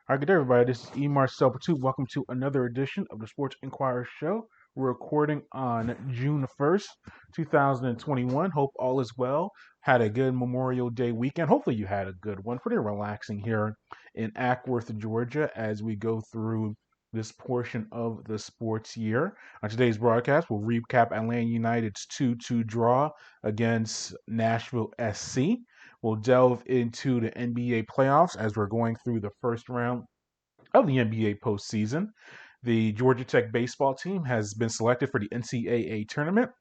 All right, good day, everybody. This is Marcell. Welcome to another edition of the Sports Inquirer Show. We're recording on June 1st, 2021. Hope all is well. Had a good Memorial Day weekend. Hopefully, you had a good one. Pretty relaxing here in Ackworth, Georgia, as we go through this portion of the sports year. On today's broadcast, we'll recap Atlanta United's 2-2 draw against Nashville SC. We'll delve into the NBA playoffs as we're going through the first round of the NBA postseason. The Georgia Tech baseball team has been selected for the NCAA Tournament.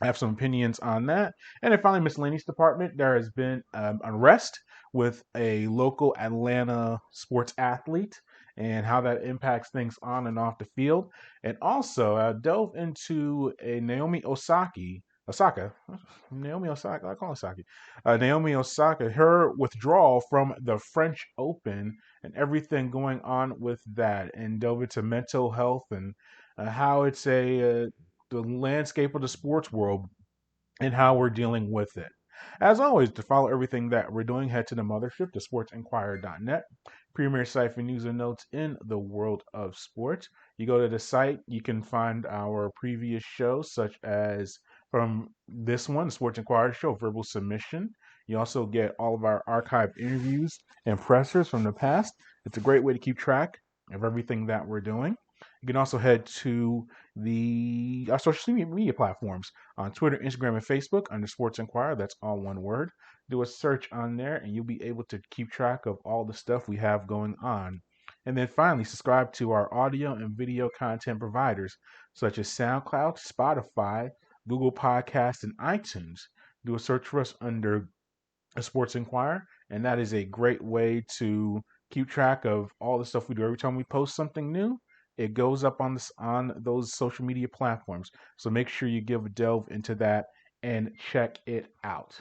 I have some opinions on that. And then finally, Miscellaneous Department, there has been unrest with a local Atlanta sports athlete and how that impacts things on and off the field. And also delve into a Osaka, Naomi Osaka, I call Osaka, Naomi Osaka, her withdrawal from the French Open and everything going on with that, and delve into mental health and how it's the landscape of the sports world and how we're dealing with it. As always, to follow everything that we're doing, head to the mothership, to sportsinquirer.net, premier site for news and notes in the world of sports. You go to the site, you can find our previous shows, such as from this one, the Sports Inquirer Show, Verbal Submission. You also get all of our archived interviews and pressers from the past. It's a great way to keep track of everything that we're doing. You can also head to our social media platforms on Twitter, Instagram, and Facebook under Sports Inquirer. That's all one word. Do a search on there, and you'll be able to keep track of all the stuff we have going on. And then finally, subscribe to our audio and video content providers such as SoundCloud, Spotify, Google Podcasts, and iTunes. Do a search for us under a Sports Inquirer, and that is a great way to keep track of all the stuff we do. Every time we post something new, it goes up on those social media platforms. So make sure you give a delve into that and check it out.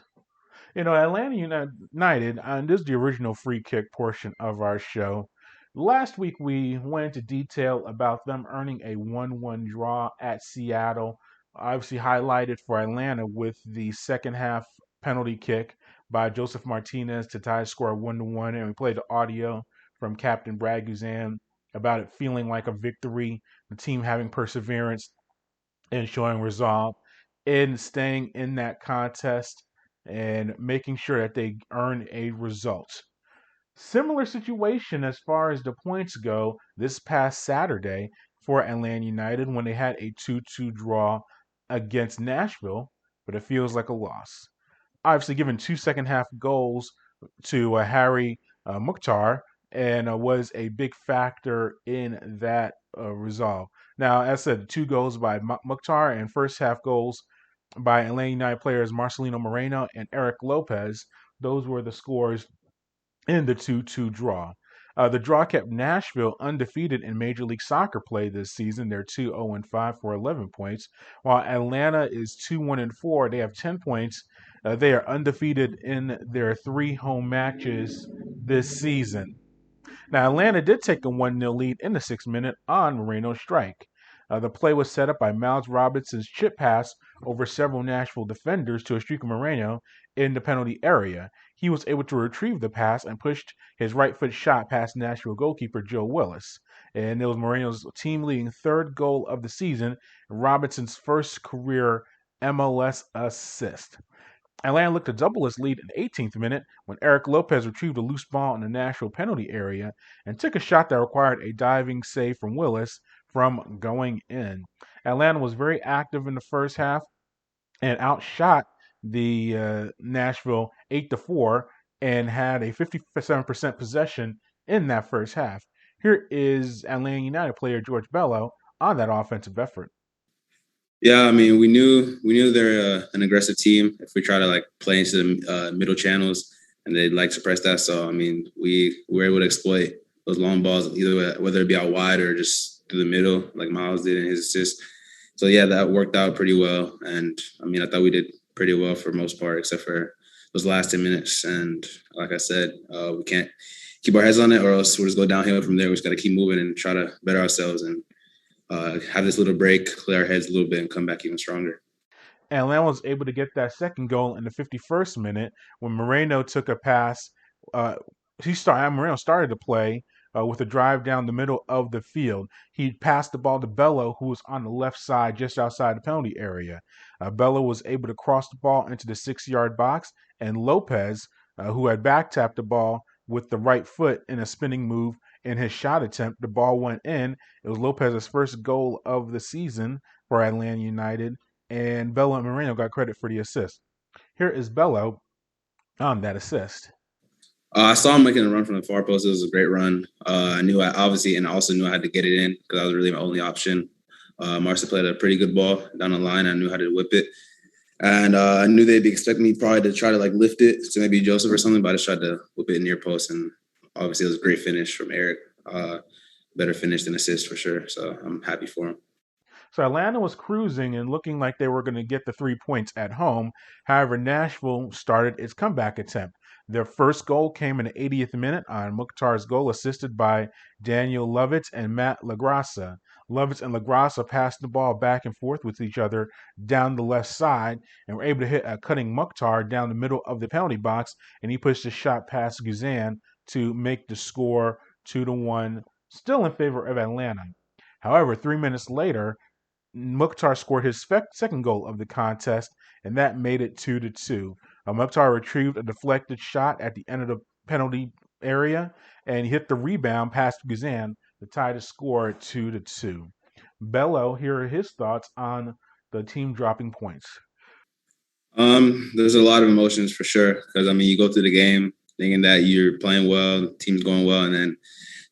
Atlanta United, and this is the original free kick portion of our show. Last week we went into detail about them earning a 1-1 draw at Seattle, obviously highlighted for Atlanta with the second half penalty kick by Joseph Martinez to tie the score 1-1, and we played the audio from Captain Brad Guzan about it feeling like a victory, the team having perseverance and showing resolve in staying in that contest and making sure that they earn a result. Similar situation as far as the points go this past Saturday for Atlanta United when they had a 2-2 draw against Nashville, but it feels like a loss. Obviously, given two second half goals to Harry Mukhtar, and was a big factor in that resolve. Now, as I said, two goals by Mukhtar and first half goals by Atlanta United players Marcelino Moreno and Eric Lopez. Those were the scores in the 2-2 draw. The draw kept Nashville undefeated in Major League Soccer play this season. They're 2-0-5 for 11 points, while Atlanta is 2-1-4. They have 10 points. They are undefeated in their three home matches this season. Now, Atlanta did take a 1-0 lead in the 6th minute on Moreno's strike. The play was set up by Miles Robinson's chip pass over several Nashville defenders to Estrico Moreno in the penalty area. He was able to retrieve the pass and pushed his right foot shot past Nashville goalkeeper Joe Willis. And it was Moreno's team leading third goal of the season, Robinson's first career MLS assist. Atlanta looked to double its lead in the 18th minute when Eric Lopez retrieved a loose ball in the Nashville penalty area and took a shot that required a diving save from Willis from going in. Atlanta was very active in the first half and outshot the Nashville 8-4 and had a 57% possession in that first half. Here is Atlanta United player George Bello on that offensive effort. Yeah, I mean, we knew they're an aggressive team. If we try to play into the middle channels, and they'd suppress that. So I mean, we were able to exploit those long balls, either whether it be out wide or just through the middle, like Miles did in his assist. So yeah, that worked out pretty well. And I mean, I thought we did pretty well for the most part, except for those last 10 minutes. And like I said, we can't keep our heads on it, or else we'll just go downhill from there. We just got to keep moving and try to better ourselves and have this little break, clear our heads a little bit, and come back even stronger. Atlanta was able to get that second goal in the 51st minute when Moreno took a pass. Moreno started to play with a drive down the middle of the field. He passed the ball to Bello, who was on the left side just outside the penalty area. Bello was able to cross the ball into the 6-yard box, and Lopez, who had back tapped the ball with the right foot in a spinning move in his shot attempt, the ball went in. It was Lopez's first goal of the season for Atlanta United, and Bello and Moreno got credit for the assist. Here is Bello on that assist. I saw him making a run from the far post. It was a great run. I knew I obviously, and also knew I had to get it in because that was really my only option. Marcell played a pretty good ball down the line. I knew how to whip it. And I knew they'd be expecting me probably to try to like lift it to maybe Joseph or something, but I just tried to whip it near post. And obviously it was a great finish from Eric. Better finish than assist for sure. So I'm happy for him. So Atlanta was cruising and looking like they were going to get the 3 points at home. However, Nashville started its comeback attempt. Their first goal came in the 80th minute on Mukhtar's goal, assisted by Daniel Lovitz and Matt LaGrassa. Lovitz and LaGrassa passed the ball back and forth with each other down the left side and were able to hit a cutting Mukhtar down the middle of the penalty box, and he pushed a shot past Guzan to make the score 2-1, still in favor of Atlanta. However, 3 minutes later, Mukhtar scored his second goal of the contest, and that made it 2-2. Mukhtar retrieved a deflected shot at the end of the penalty area, and he hit the rebound past Guzan to tie the score at 2-2. Bello, here are his thoughts on the team dropping points. There's a lot of emotions for sure because I mean you go through the game thinking that you're playing well, the team's going well, and then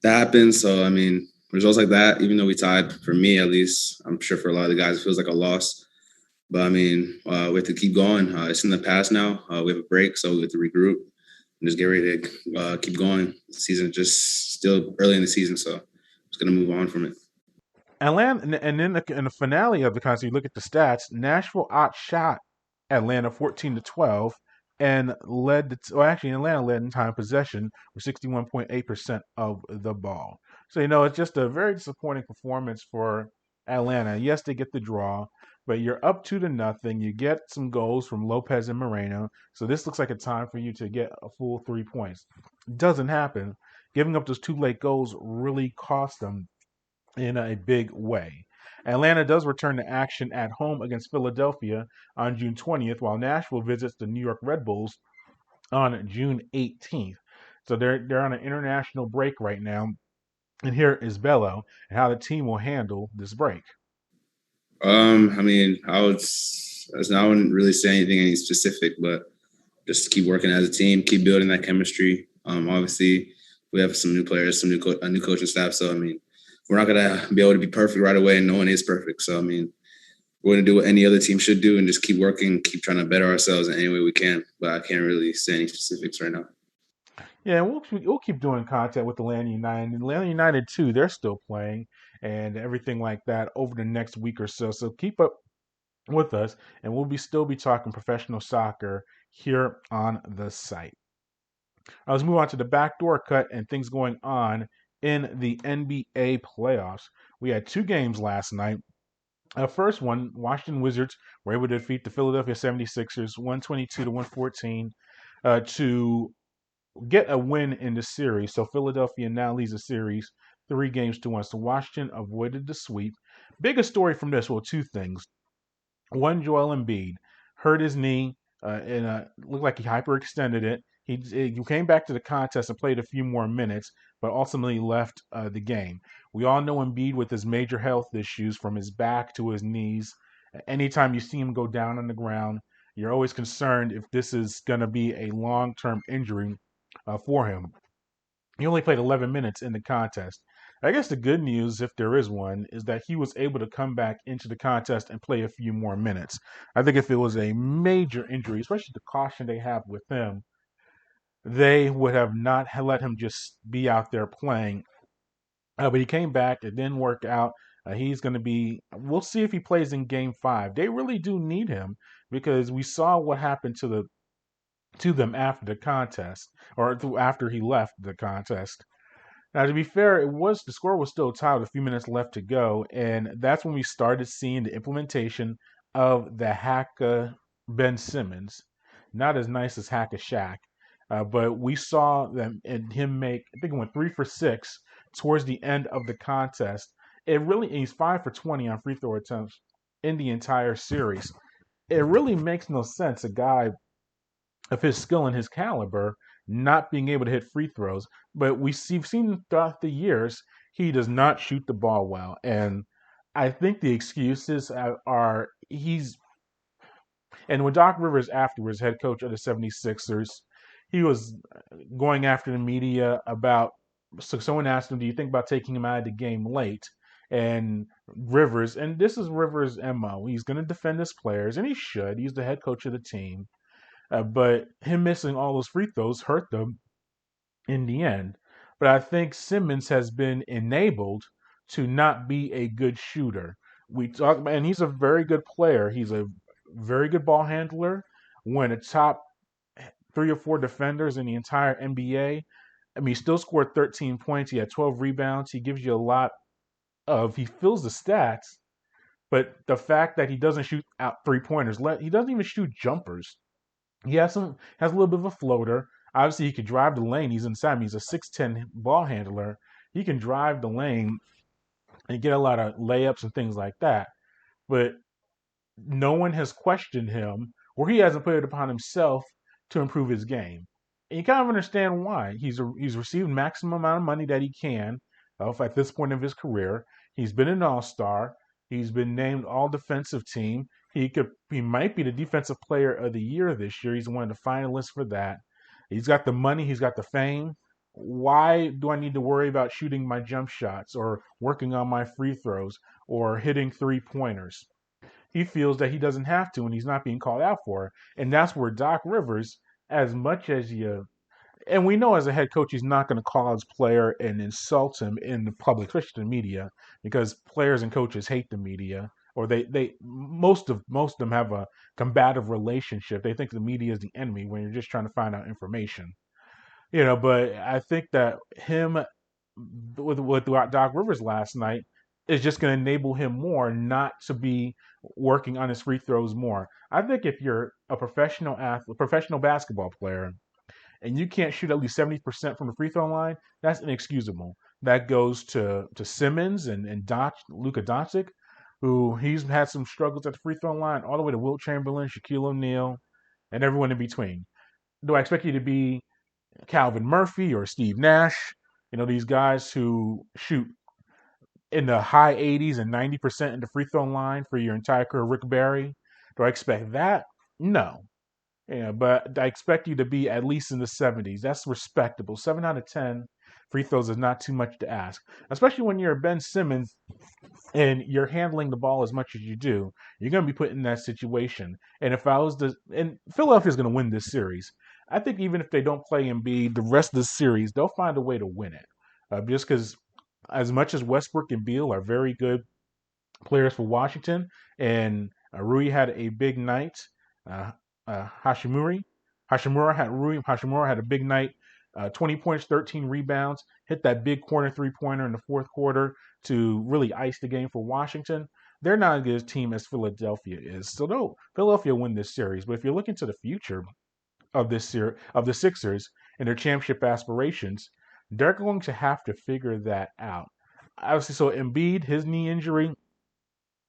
that happens. So I mean, results like that, even though we tied, for me at least, I'm sure for a lot of the guys, it feels like a loss. But I mean, we have to keep going. It's in the past now. We have a break, so we have to regroup and just get ready to keep going. The season just still early in the season, so just gonna move on from it. Atlanta, and then in the finale of the contest, you look at the stats. Nashville outshot Atlanta 14-12 and Atlanta led in time possession with 61.8% of the ball. So it's just a very disappointing performance for Atlanta. Yes, they get the draw, but you're up 2-0. You get some goals from Lopez and Moreno. So this looks like a time for you to get a full 3 points. It doesn't happen. Giving up those 2 late goals really cost them in a big way. Atlanta does return to action at home against Philadelphia on June 20th, while Nashville visits the New York Red Bulls on June 18th. So they're on an international break right now. And here is Bello and how the team will handle this break. I mean, I wouldn't really say any specific, but just keep working as a team, keep building that chemistry. Obviously, we have some new players, a new coaching staff. So I mean, we're not gonna be able to be perfect right away, and no one is perfect. So I mean, we're gonna do what any other team should do, and just keep working, keep trying to better ourselves in any way we can. But I can't really say any specifics right now. Yeah, we'll keep doing content with Atlanta United. And Atlanta United too, they're still playing and everything like that over the next week or so. So keep up with us, and we'll still be talking professional soccer here on the site. Let's move on to the backdoor cut and things going on in the NBA playoffs. We had 2 games last night. First one, Washington Wizards were able to defeat the Philadelphia 76ers 122-114 to get a win in the series. So Philadelphia now leads the series 3-1. So Washington avoided the sweep. Biggest story from this, well, 2 things. One, Joel Embiid hurt his knee and looked like he hyperextended it. He came back to the contest and played a few more minutes, but ultimately left the game. We all know Embiid with his major health issues from his back to his knees. Anytime you see him go down on the ground, you're always concerned if this is going to be a long-term injury for him. He only played 11 minutes in the contest. I guess the good news, if there is one, is that he was able to come back into the contest and play a few more minutes. I think if it was a major injury, especially the caution they have with him, they would have not let him just be out there playing. But he came back. It didn't work out. He's going to be. We'll see if he plays in Game 5. They really do need him because we saw what happened to them after the contest or after he left the contest. Now, to be fair, the score was still tied with a few minutes left to go, and that's when we started seeing the implementation of the Hacka Ben Simmons. Not as nice as Hacka Shaq, but we saw them and him make. I think it went 3 for 6 towards the end of the contest, he's 5 for 20 on free throw attempts in the entire series. It really makes no sense. A guy of his skill and his caliber not being able to hit free throws. But we've seen throughout the years he does not shoot the ball well, and I think the excuses are he's and when Doc Rivers afterwards, head coach of the 76ers, he was going after the media about so someone asked him, "Do you think about taking him out of the game late?" And Rivers, and this is Rivers' MO. He's going to defend his players, and he should. He's the head coach of the team. But him missing all those free throws hurt them in the end. But I think Simmons has been enabled to not be a good shooter. We talk about, and he's a very good player. He's a very good ball handler. One of the top 3 or 4 defenders in the entire NBA. I mean, he still scored 13 points. He had 12 rebounds. He gives you a lot he fills the stats. But the fact that he doesn't shoot out 3 pointers, he doesn't even shoot jumpers. He has a little bit of a floater. Obviously, he could drive the lane. He's inside. He's a 6'10" ball handler. He can drive the lane and get a lot of layups and things like that. But no one has questioned him, or he hasn't put it upon himself to improve his game. And you kind of understand why. He's received maximum amount of money that he can at this point of his career. He's been an all-star. He's been named all defensive team. He might be the defensive player of the year this year. He's one of the finalists for that. He's got the money, he's got the fame. Why do I need to worry about shooting my jump shots or working on my free throws or hitting 3 pointers? He feels that he doesn't have to and he's not being called out for it. And that's where Doc Rivers, as much as you and we know as a head coach he's not going to call his player and insult him in the public, especially the media, because players and coaches hate the media, or they most of them have a combative relationship. They think the media is the enemy when you're just trying to find out information. But I think that him with Doc Rivers last night is just going to enable him more not to be working on his free throws more. I think if you're a professional athlete, professional basketball player, and you can't shoot at least 70% from the free throw line, that's inexcusable. That goes to Simmons and Luka Doncic, who he's had some struggles at the free throw line, all the way to Wilt Chamberlain, Shaquille O'Neal, and everyone in between. Do I expect you to be Calvin Murphy or Steve Nash? These guys who shoot in the high 80s and 90% in the free throw line for your entire career, Rick Barry. Do I expect that? No. But I expect you to be at least in the 70s. That's respectable. 7 out of 10 free throws is not too much to ask, especially when you're Ben Simmons and you're handling the ball as much as you do. You're going to be put in that situation. And and Philadelphia's going to win this series. I think even if they don't play Embiid the rest of the series, they'll find a way to win it. Just because as much as Westbrook and Beal are very good players for Washington, and Rui had a big night. Uh, Hashimura had a big night. 20 points, 13 rebounds, hit that big corner 3-pointer in the fourth quarter to really ice the game for Washington. They're not as good a team as Philadelphia is. So no, Philadelphia win this series. But if you're looking to the future of the Sixers and their championship aspirations, they're going to have to figure that out. Obviously, so Embiid, his knee injury,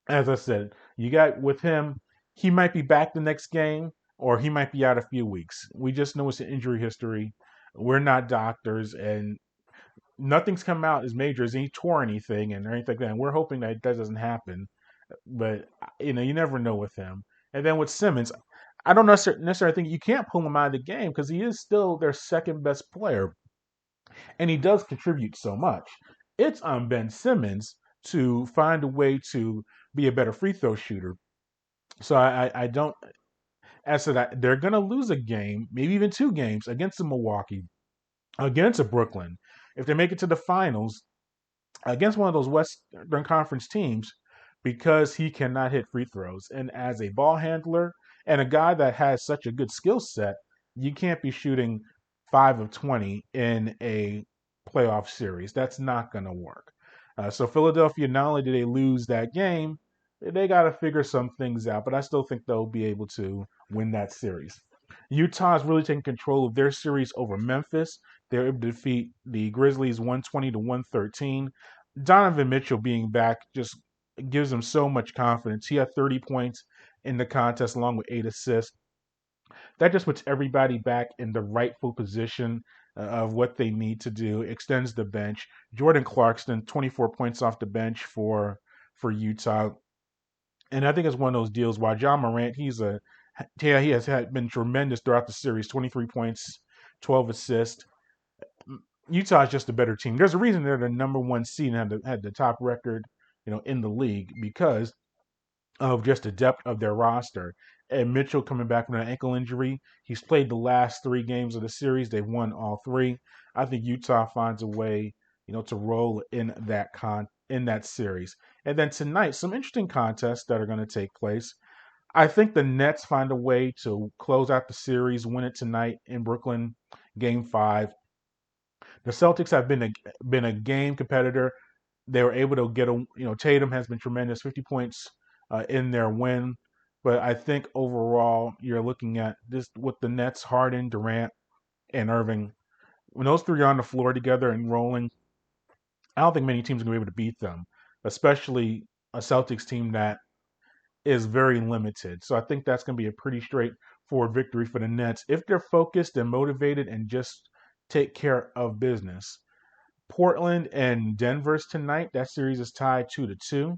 as I said, you got with him, he might be back the next game or he might be out a few weeks. We just know it's an injury history. We're not doctors, and nothing's come out as major as he tore anything and anything like that. And we're hoping that doesn't happen. But you never know with him. And then with Simmons, I don't necessarily think you can't pull him out of the game because he is still their second best player, and he does contribute so much. It's on Ben Simmons to find a way to be a better free throw shooter. So I don't. As to that, they're going to lose a game, maybe even 2 games against the Milwaukee, against a Brooklyn. If they make it to the finals against one of those Western Conference teams, because he cannot hit free throws. And as a ball handler and a guy that has such a good skill set, you can't be shooting 5 of 20 in a playoff series. That's not going to work. So Philadelphia, not only did they lose that game, they got to figure some things out, but I still think they'll be able to win that series. Utah's really taking control of their series over Memphis. They were able to defeat the Grizzlies 120-113. Donovan Mitchell being back just gives them so much confidence. He had 30 points in the contest along with 8 assists. That just puts everybody back in the rightful position of what they need to do. Extends the bench. Jordan Clarkson, 24 points off the bench for Utah, and I think it's one of those deals. While John Morant, he has been tremendous throughout the series. 23 points, 12 assists. Utah is just a better team. There's a reason they're the number one seed and had the top record, in the league because of just the depth of their roster. And Mitchell coming back from an ankle injury. He's played the last 3 games of the series. They've won all 3. I think Utah finds a way, to roll in that series. And then tonight, some interesting contests that are going to take place. I think the Nets find a way to close out the series, win it tonight in Brooklyn, Game 5. The Celtics have been a game competitor. They were able to get Tatum has been tremendous, 50 points in their win. But I think overall, you're looking at this with the Nets, Harden, Durant, and Irving. When those 3 are on the floor together and rolling, I don't think many teams are going to be able to beat them, especially a Celtics team that is very limited. So I think that's going to be a pretty straightforward victory for the Nets if they're focused and motivated and just take care of business. Portland and Denver's tonight. That series is tied 2-2.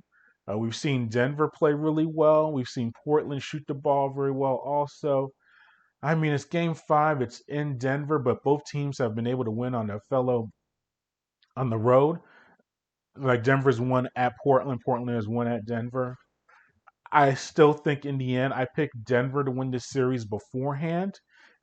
We've seen Denver play really well. We've seen Portland shoot the ball very well also. I mean, it's Game 5. It's in Denver, but both teams have been able to win on the road. Like Denver's won at Portland. Portland has won at Denver. I still think in the end, I picked Denver to win this series beforehand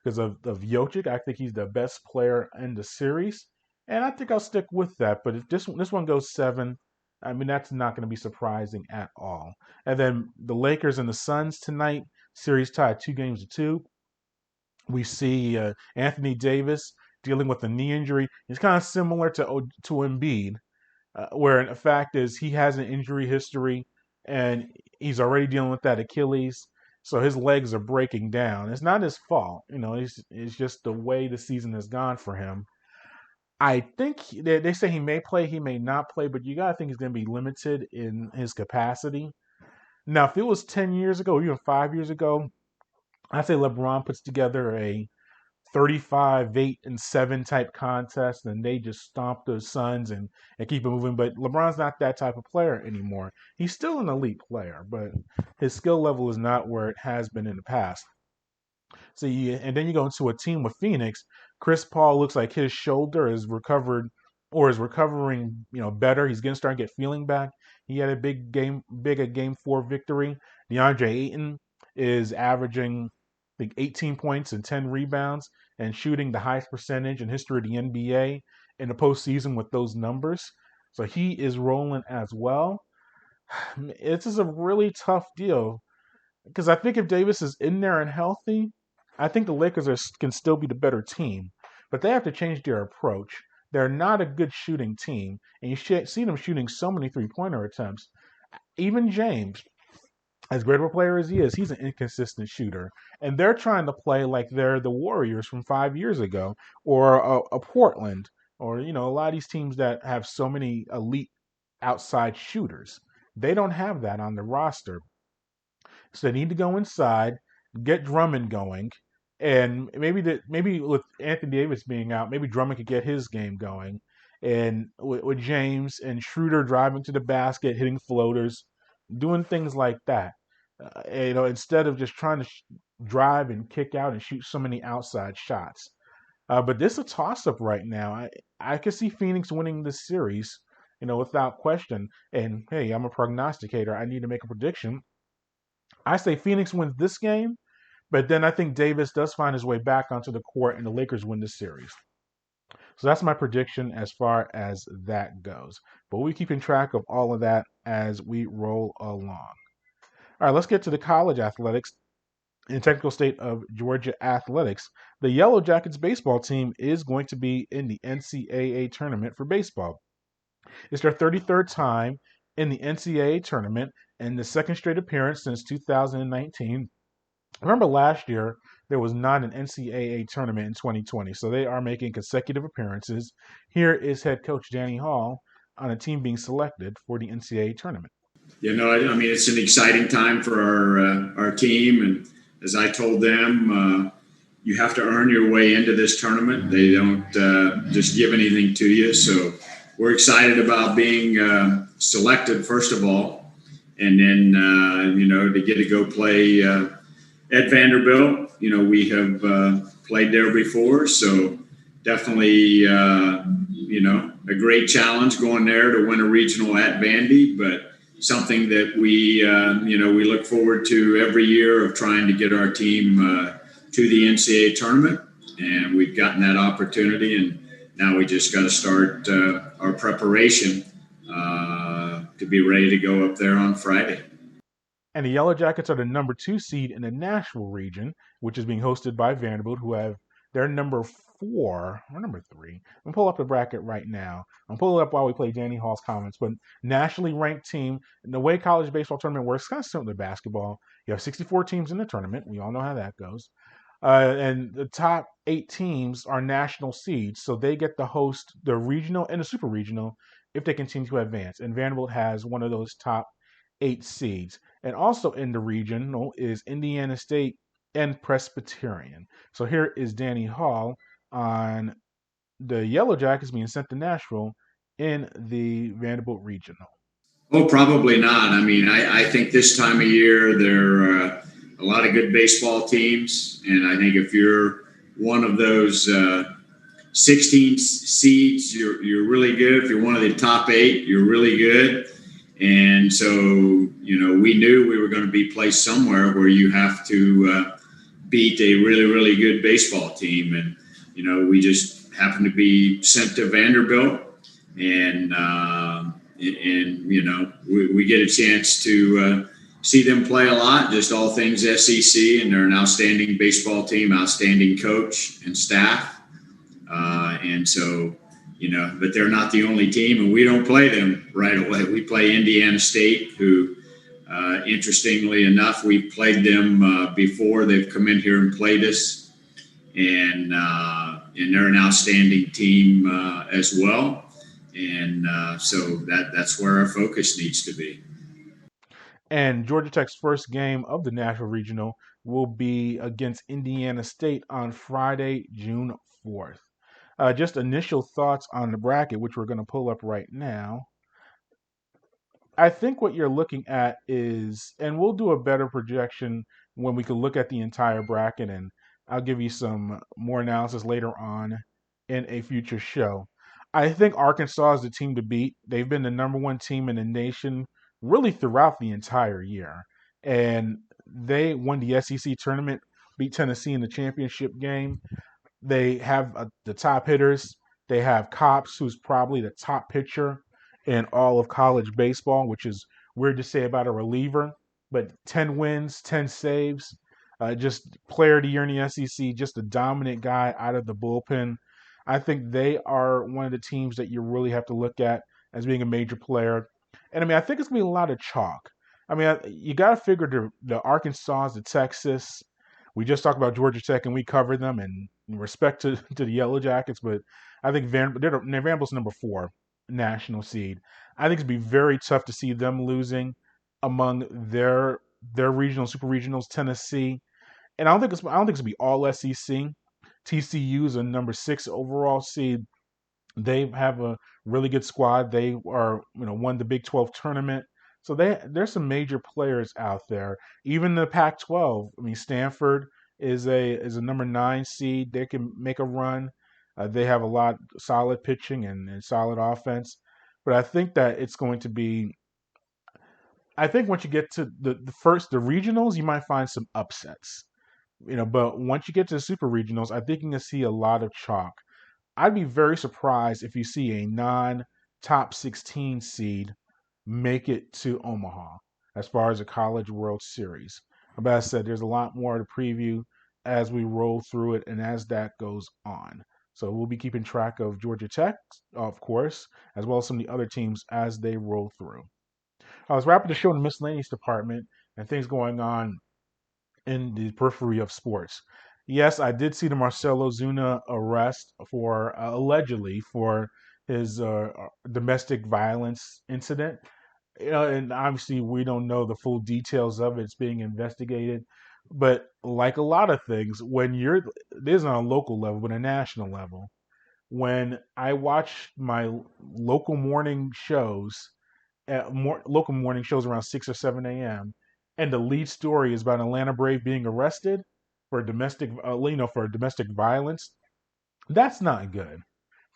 because of Jokic. I think he's the best player in the series, and I think I'll stick with that. But if this one goes 7, I mean that's not going to be surprising at all. And then the Lakers and the Suns tonight, series tied 2-2. We see Anthony Davis dealing with a knee injury. It's kind of similar to Embiid, where the fact is he has an injury history and he's already dealing with that Achilles. So his legs are breaking down. It's not his fault, it's just the way the season has gone for him. I think they say he may play, he may not play, but you gotta think he's going to be limited in his capacity. Now, if it was 10 years ago, or even 5 years ago, I'd say LeBron puts together a 35, 8, and 7 type contest, and they just stomp the Suns and keep it moving. But LeBron's not that type of player anymore. He's still an elite player, but his skill level is not where it has been in the past. So and then you go into a team with Phoenix. Chris Paul looks like his shoulder is recovered or is recovering, better. He's getting starting to get feeling back. He had a big Game 4 victory. DeAndre Ayton is averaging, I think, 18 points and 10 rebounds and shooting the highest percentage in history of the NBA in the postseason with those numbers. So he is rolling as well. It's just a really tough deal because I think if Davis is in there and healthy, I think the can still be the better team, but they have to change their approach. They're not a good shooting team, and you see them shooting so many 3-pointer attempts. Even James, as great of a player as he is, he's an inconsistent shooter. And they're trying to play like they're the Warriors from 5 years ago or a Portland or, a lot of these teams that have so many elite outside shooters. They don't have that on the roster. So they need to go inside, get Drummond going, and maybe with Anthony Davis being out, maybe Drummond could get his game going, and with James and Schroeder driving to the basket, hitting floaters, doing things like that. Instead of just trying to drive and kick out and shoot so many outside shots. But this is a toss up right now. I could see Phoenix winning this series, without question. And hey, I'm a prognosticator. I need to make a prediction. I say Phoenix wins this game, but then I think Davis does find his way back onto the court and the Lakers win this series. So that's my prediction as far as that goes. But we'll be keeping track of all of that as we roll along. All right, let's get to the college athletics and technical state of Georgia athletics. The Yellow Jackets baseball team is going to be in the NCAA tournament for baseball. It's their 33rd time in the NCAA tournament and the second straight appearance since 2019. Remember last year, there was not an NCAA tournament in 2020. So they are making consecutive appearances. Here is head coach Danny Hall on a team being selected for the NCAA tournament. I mean, it's an exciting time for our team, and as I told them, you have to earn your way into this tournament. They don't just give anything to you. So we're excited about being selected, first of all, and then to get to go play at Vanderbilt. We have played there before, so definitely a great challenge going there to win a regional at Vandy, but something that we look forward to every year of trying to get our team to the NCAA tournament, and we've gotten that opportunity, and now we just got to start our preparation to be ready to go up there on Friday. And the Yellow Jackets are the number 2 seed in the Nashville region, which is being hosted by Vanderbilt, who have their number 4 or number 3. I'm gonna pull up the bracket right now. I'm pulling it up while we play Danny Hall's comments. But nationally ranked team, the way college baseball tournament works, kind of similar to basketball. You have 64 teams in the tournament. We all know how that goes. And the top 8 teams are national seeds, so they get to host the regional and the super regional if they continue to advance. And Vanderbilt has one of those top 8 seeds. And also in the regional is Indiana State and Presbyterian. So here is Danny Hall on the Yellow Jackets being sent to Nashville in the Vanderbilt regional. Oh, probably not. I mean, I think this time of year there are a lot of good baseball teams, and I think if you're one of those 16 seeds, you're really good. If you're one of the top 8, you're really good. And so, we knew we were going to be placed somewhere where you have to beat a really, really good baseball team. And, we just happened to be sent to Vanderbilt, and we get a chance to see them play a lot, just all things SEC, and they're an outstanding baseball team, outstanding coach and staff. And so, but they're not the only team, and we don't play them right away. We play Indiana State, who, interestingly enough, we've played them before. They've come in here and played us, and they're an outstanding team as well. And so that's where our focus needs to be. And Georgia Tech's first game of the Nashville Regional will be against Indiana State on Friday, June 4th. Just initial thoughts on the bracket, which we're going to pull up right now. I think what you're looking at is, and we'll do a better projection when we can look at the entire bracket, and I'll give you some more analysis later on in a future show. I think Arkansas is the team to beat. They've been the number 1 team in the nation really throughout the entire year, and they won the SEC tournament, beat Tennessee in the championship game. They have the top hitters. They have Cops, who's probably the top pitcher in all of college baseball, which is weird to say about a reliever, but 10 wins, 10 saves, just player of the year in the SEC, just a dominant guy out of the bullpen. I think they are one of the teams that you really have to look at as being a major player. And I mean, I think it's going to be a lot of chalk. I mean, you got to figure the Arkansas, the Texas. We just talked about Georgia Tech and we covered them, and in respect to the Yellow Jackets, but I think Vanderbilt's number 4 national seed. I think it'd be very tough to see them losing among their regional super regionals. Tennessee, and I don't think it's gonna be all SEC. TCU is a number 6 overall seed. They have a really good squad. They are won the Big 12 tournament. So there's some major players out there. Even the Pac-12. I mean, Stanford is a number 9 seed. They can make a run. They have a lot solid pitching and solid offense. But I think that it's going to be. I think once you get to the regionals, you might find some upsets. But once you get to the super regionals, I think you can see a lot of chalk. I'd be very surprised if you see a non-top 16 seed make it to Omaha as far as a College World Series. But as I said, there's a lot more to preview as we roll through it and as that goes on. So we'll be keeping track of Georgia Tech, of course, as well as some of the other teams as they roll through. I was wrapping the show in the Miscellaneous Department and things going on in the periphery of sports. Yes, I did see the Marcell Ozuna arrest for allegedly for his domestic violence incident. And obviously we don't know the full details of it. It's being investigated. But like a lot of things, when you're this is on a local level, but a national level, when I watch my local morning shows around 6 or 7 a.m., and the lead story is about an Atlanta Brave being arrested for domestic violence, that's not good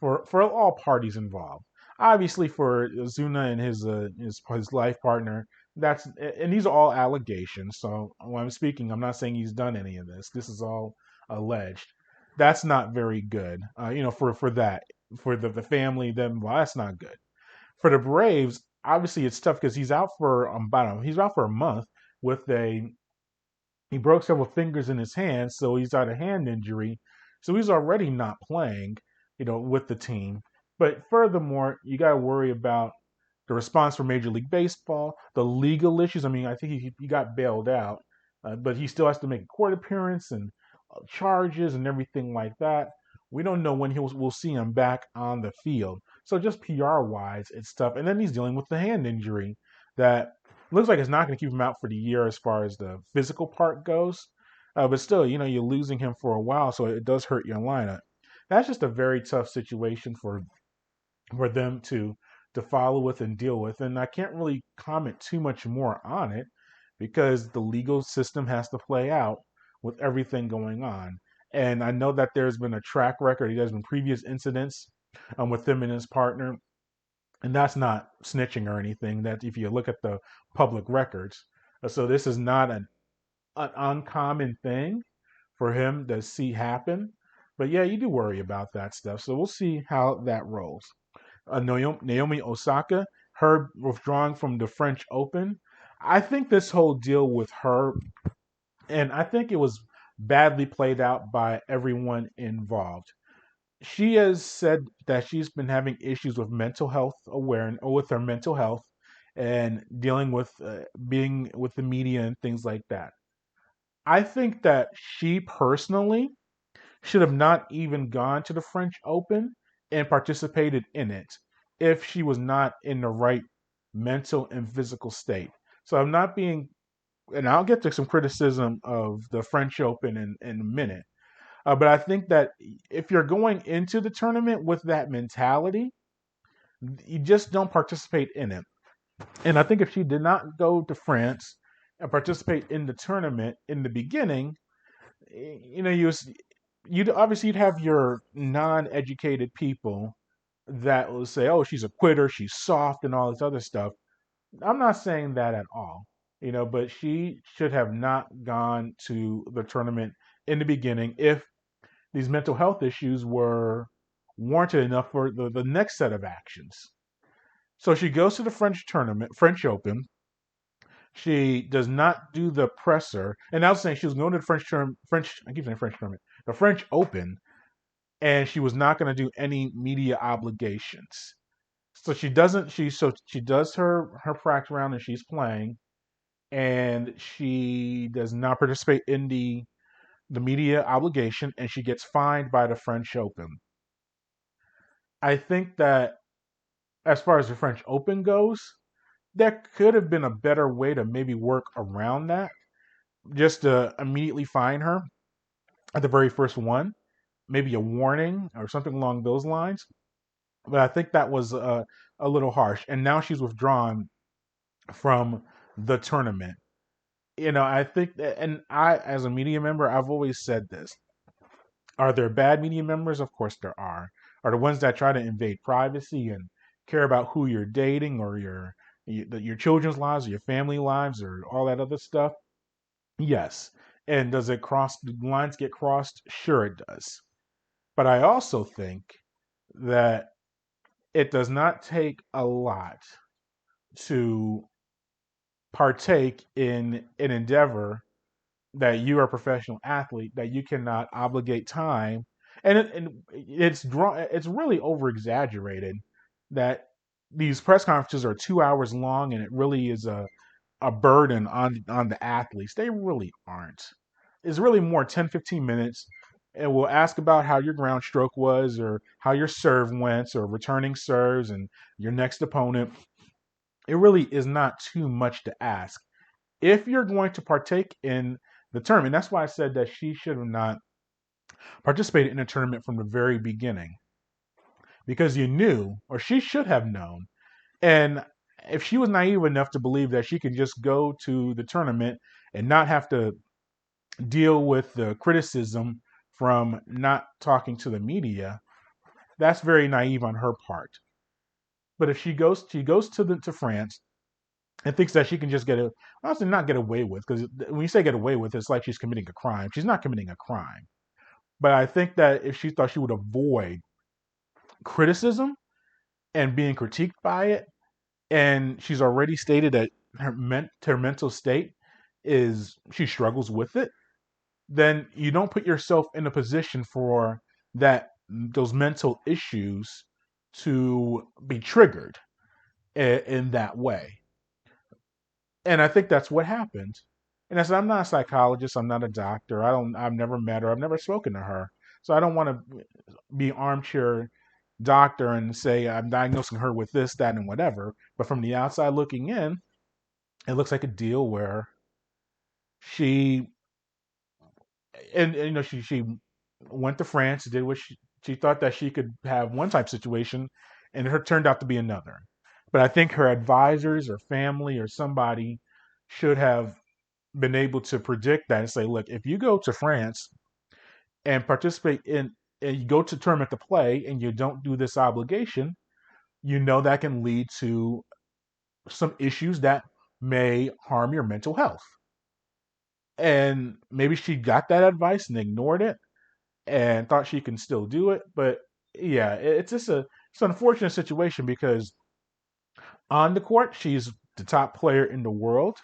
for all parties involved. Obviously, for Zuna and his life partner, and these are all allegations. So when I'm speaking, I'm not saying he's done any of this. This is all alleged. That's not very good. For that, for the family, then well, that's not good. For the Braves, obviously it's tough because he's out for a month with a he broke several fingers in his hands, so he's got a hand injury. So he's already not playing, with the team. But furthermore, you got to worry about the response from Major League Baseball, the legal issues. I mean, I think he got bailed out, but he still has to make a court appearance and charges and everything like that. We don't know when we'll see him back on the field. So just PR wise, it's tough. And then he's dealing with the hand injury that looks like it's not going to keep him out for the year as far as the physical part goes. But still, you're losing him for a while, so it does hurt your lineup. That's just a very tough situation for them to follow with and deal with. And I can't really comment too much more on it because the legal system has to play out with everything going on. And I know that there's been a track record. There's been previous incidents with him and his partner, and that's not snitching or anything. That if you look at the public records, so this is not an uncommon thing for him to see happen. But yeah, you do worry about that stuff. So we'll see how that rolls. Naomi Osaka, her withdrawing from the French Open. I think this whole deal with her, and I think it was badly played out by everyone involved. She has said that she's been having issues with mental health awareness, or with her mental health, and dealing with being with the media and things like that. I think that she personally should have not even gone to the French Open and participated in it if she was not in the right mental and physical state. So I'm not being, and I'll get to some criticism of the French Open in a minute. But I think that if you're going into the tournament with that mentality, you just don't participate in it. And I think if she did not go to France and participate in the tournament in the beginning, you'd obviously you'd have your non-educated people that will say, "Oh, she's a quitter, she's soft, and all this other stuff." I'm not saying that at all, but she should have not gone to the tournament in the beginning if these mental health issues were warranted enough for the next set of actions. So she goes to the French Open. She does not do the presser, and I was saying she was going to the I keep saying French tournament, the French Open, and she was not going to do any media obligations. So she doesn't. She does her practice round and she's playing, and she does not participate in the media obligation, and she gets fined by the French Open. I think that as far as the French Open goes, there could have been a better way to maybe work around that, just to immediately fine her at the very first one, maybe a warning or something along those lines. But I think that was a little harsh. And now she's withdrawn from the tournament. I think that, and I, as a media member, I've always said this. Are there bad media members? Of course there are. Are the ones that try to invade privacy and care about who you're dating or your children's lives or your family lives or all that other stuff? Yes. And does it cross the lines get crossed? Sure it does. But I also think that it does not take a lot to partake in an endeavor that you are a professional athlete, that you cannot obligate time, it's really over exaggerated that these press conferences are 2 hours long, and it really is a burden on the athletes. They really aren't. is really more 10, 15 minutes, and will ask about how your ground stroke was or how your serve went or returning serves and your next opponent. It really is not too much to ask. If you're going to partake in the tournament, that's why I said that she should have not participated in the tournament from the very beginning, because you knew, or she should have known. And if she was naive enough to believe that she could just go to the tournament and not have to deal with the criticism from not talking to the media, that's very naive on her part. But if she goes to France and thinks that she can just honestly not get away with, because when you say get away with, it's like she's committing a crime. She's not committing a crime. But I think that if she thought she would avoid criticism and being critiqued by it, and she's already stated that her mental state is she struggles with it, then you don't put yourself in a position for those mental issues to be triggered in that way. And I think that's what happened. And I said, I'm not a psychologist. I'm not a doctor. I've never met her. I've never spoken to her. So I don't want to be armchair doctor and say I'm diagnosing her with this, that, and whatever. But from the outside looking in, it looks like a deal where she she went to France, did what she thought that she could have one type of situation, and it turned out to be another. But I think her advisors or family or somebody should have been able to predict that and say, look, if you go to France and participate and you go to tournament to play and you don't do this obligation, that can lead to some issues that may harm your mental health. And maybe she got that advice and ignored it and thought she can still do it. But yeah, it's an unfortunate situation, because on the court, she's the top player in the world.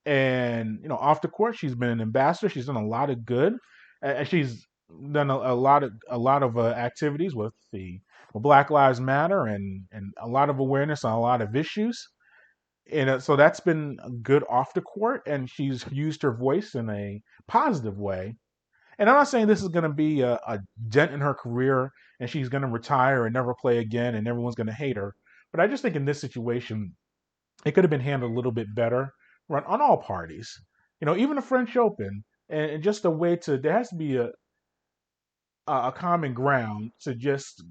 And, off the court, she's been an ambassador. She's done a lot of good. And she's done a lot of activities with the Black Lives Matter and a lot of awareness on a lot of issues. And so that's been good off the court, and she's used her voice in a positive way. And I'm not saying this is going to be a dent in her career and she's going to retire and never play again and everyone's going to hate her. But I just think in this situation, it could have been handled a little bit better on all parties. Even the French Open, and just a way there has to be a common ground to just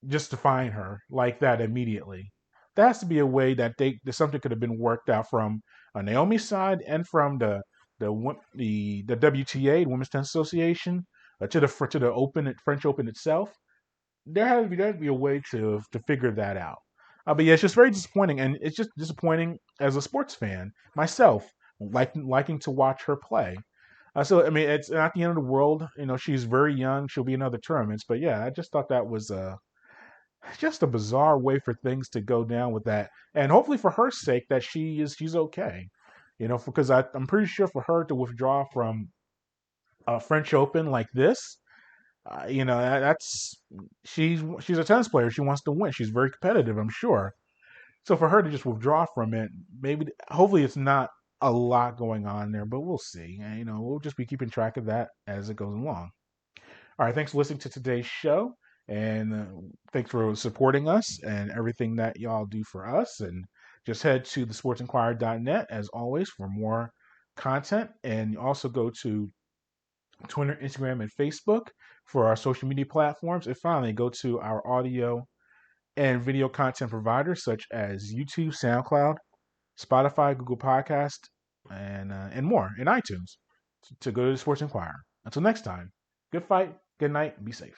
define her like that immediately. There has to be a way that something could have been worked out from Naomi's side and from the WTA, Women's Tennis Association, to the Open, French Open itself. There has to be a way to figure that out. But yeah, it's just very disappointing, and it's just disappointing as a sports fan myself, liking to watch her play. So I mean, it's not the end of the world. She's very young; she'll be in other tournaments. But yeah, I just thought that was just a bizarre way for things to go down with that, and hopefully for her sake that she's okay. Because I'm pretty sure for her to withdraw from a French Open like this, that's she's a tennis player. She wants to win. She's very competitive, I'm sure. So for her to just withdraw from it, hopefully it's not a lot going on there, but we'll see. And, we'll just be keeping track of that as it goes along. All right, thanks for listening to today's show, and thanks for supporting us and everything that y'all do for us. And just head to thesportsinquirer.net as always for more content, and also go to Twitter, Instagram, and Facebook for our social media platforms. And finally, go to our audio and video content providers such as YouTube, SoundCloud, Spotify, Google Podcast, and more, and iTunes to go to the Sports Inquirer. Until next time, good fight, good night, be safe.